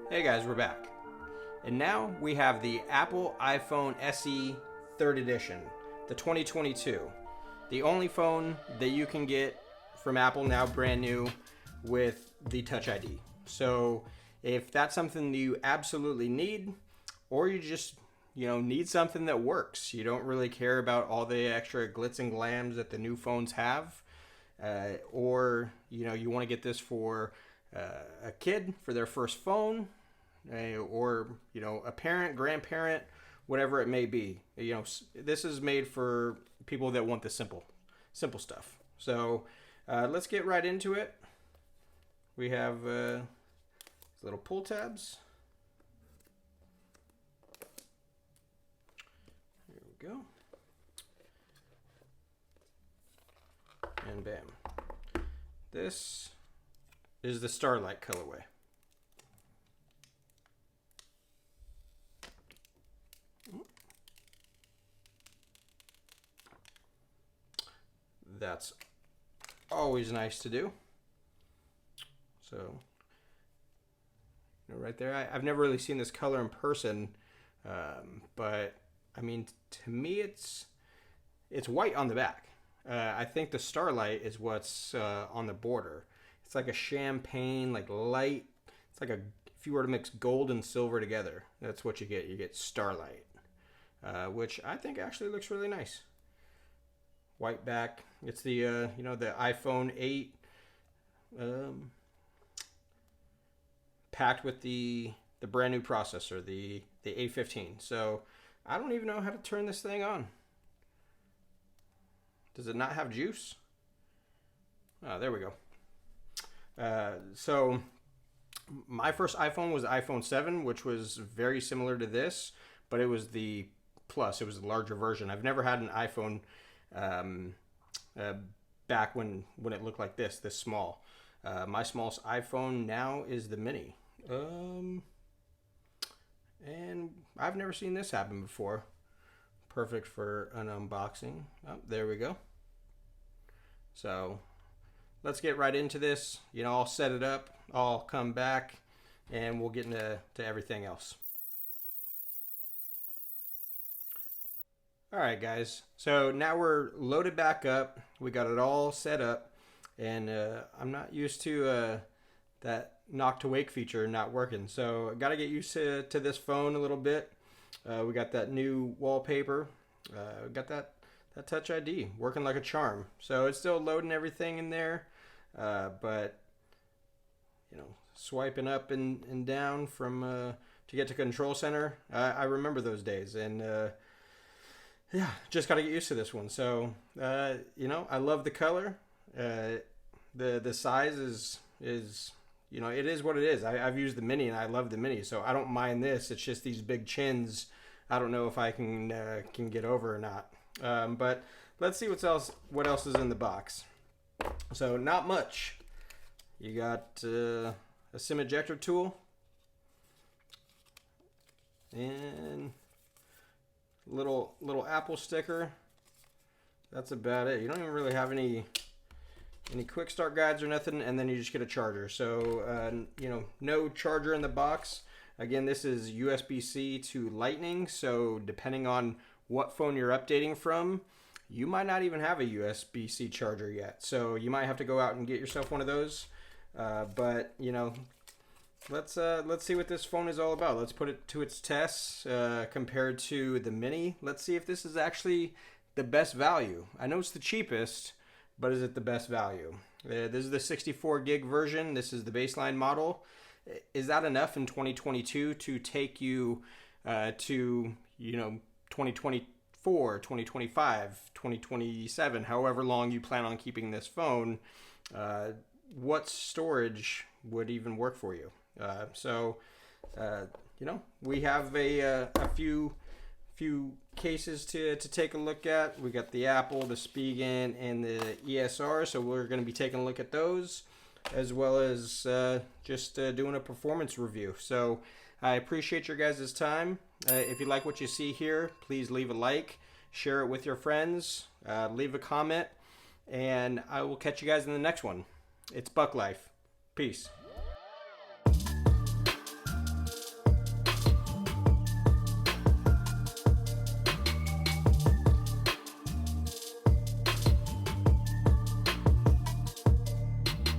Hey guys, we're back. And now we have the Apple iPhone SE 3rd edition, the 2022. The only phone that you can get from Apple now, brand new, with the Touch ID. So if that's something you absolutely need, or you just need something that works, you don't really care about all the extra glitz and glams that the new phones have, or you want to get this for a kid for their first phone, or a parent, grandparent, whatever it may be. This is made for people that want the simple stuff. So let's get right into it. We have little pull tabs. There we go. And bam. This is the Starlight colorway. That's always nice to do. So, right there, I've never really seen this color in person, but I mean, to me, it's white on the back. I think the Starlight is what's on the border. It's like a champagne, like light. It's like if you were to mix gold and silver together, that's what you get. You get Starlight, which I think actually looks really nice. White back. It's the the iPhone 8 packed with the brand new processor, the A15. So I don't even know how to turn this thing on. Does it not have juice? Oh, there we go. So my first iPhone was iPhone 7, which was very similar to this, but it was the Plus. It was the larger version. I've never had an iPhone back when it looked like this small. My smallest iPhone now is the Mini. And I've never seen this happen before. Perfect for an unboxing. Oh, there we go. So let's get right into this. I'll set it up. I'll come back and we'll get into everything else. All right, guys. So now we're loaded back up. We got it all set up, and I'm not used to that knock to wake feature not working. So I got to get used to this phone a little bit. We got that new wallpaper. We got that Touch ID working like a charm. So it's still loading everything in there, but swiping up and down from to get to Control Center. I remember those days, and yeah, just got to get used to this one. So I love the color. The size is it is what it is. I've used the Mini and I love the Mini, so I don't mind this. It's just these big chins. I don't know if I can get over or not. But let's see what else is in the box. So not much. You got a SIM ejector tool and little Apple sticker. That's about it. You don't even really have any quick start guides or nothing, and then you just get a charger. So no charger in the box. Again, this is USB-C to Lightning, so depending on what phone you're updating from, you might not even have a USB-C charger yet. So you might have to go out and get yourself one of those. But let's see what this phone is all about. Let's put it to its test compared to the Mini. Let's see if this is actually the best value. I know it's the cheapest, but is it the best value? This is the 64 gig version. This is the baseline model. Is that enough in 2022 to take you to 2024, 2025, 2027, however long you plan on keeping this phone? What storage would even work for you? We have a few cases to take a look at. We got the Apple, the Spigen, and the ESR, so we're going to be taking a look at those, as well as just doing a performance review. So I appreciate your guys' time. If you like what you see here, please leave a like, share it with your friends, leave a comment, and I will catch you guys in the next one. It's Buck Life. Peace.